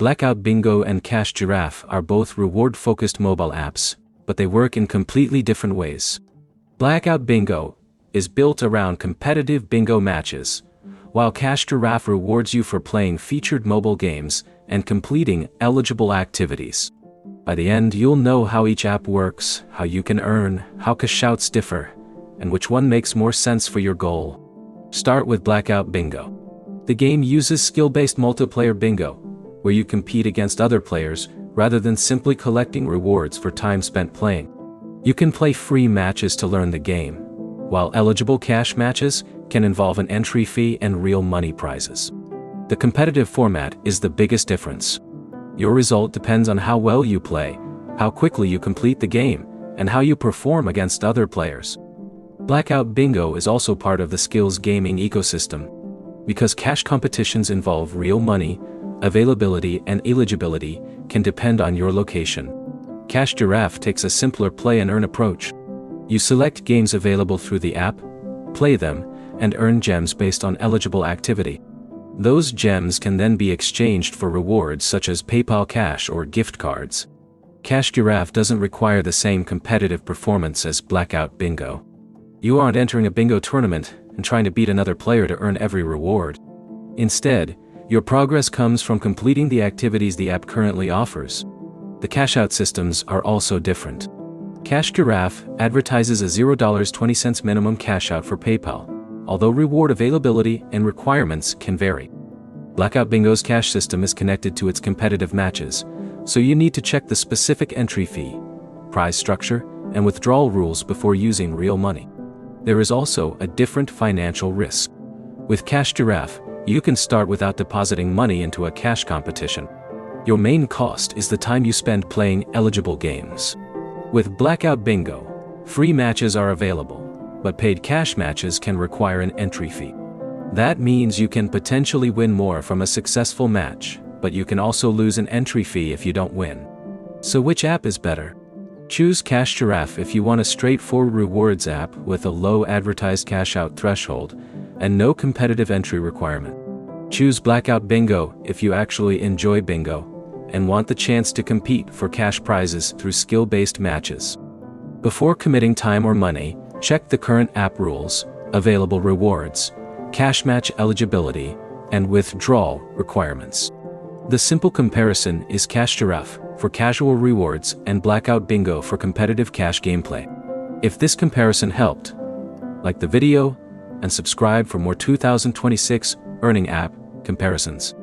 Blackout Bingo and Cash Giraffe are both reward-focused mobile apps, but they work in completely different ways. Blackout Bingo is built around competitive bingo matches, while Cash Giraffe rewards you for playing featured mobile games and completing eligible activities. By the end, you'll know how each app works, how you can earn, how cashouts differ, and which one makes more sense for your goal. Start with Blackout Bingo. The game uses skill-based multiplayer bingo, where you compete against other players rather than simply collecting rewards for time spent playing. You can play free matches to learn the game, while eligible cash matches can involve an entry fee and real money prizes. The competitive format is the biggest difference. Your result depends on how well you play, how quickly you complete the game, and how you perform against other players. Blackout Bingo is also part of the skills gaming ecosystem. Because cash competitions involve real money, availability and eligibility can depend on your location. Cash Giraffe takes a simpler play and earn approach. You select games available through the app, play them, and earn gems based on eligible activity. Those gems can then be exchanged for rewards such as PayPal Cash or gift cards. Cash Giraffe doesn't require the same competitive performance as Blackout Bingo. You aren't entering a bingo tournament and trying to beat another player to earn every reward. Instead, your progress comes from completing the activities the app currently offers. The cash-out systems are also different. Cash Giraffe advertises a $0.20 minimum cash-out for PayPal, although reward availability and requirements can vary. Blackout Bingo's cash system is connected to its competitive matches, so you need to check the specific entry fee, prize structure, and withdrawal rules before using real money. There is also a different financial risk. With Cash Giraffe, you can start without depositing money into a cash competition. Your main cost is the time you spend playing eligible games. With Blackout Bingo, free matches are available, but paid cash matches can require an entry fee. That means you can potentially win more from a successful match, but you can also lose an entry fee if you don't win. So which app is better? Choose Cash Giraffe if you want a straightforward rewards app with a low advertised cash-out threshold and no competitive entry requirement. Choose Blackout Bingo if you actually enjoy bingo and want the chance to compete for cash prizes through skill-based matches. Before committing time or money, check the current app rules, available rewards, cash match eligibility, and withdrawal requirements. The simple comparison is Cash Giraffe for casual rewards and Blackout Bingo for competitive cash gameplay. If this comparison helped, like the video and subscribe for more 2026 earning app comparisons.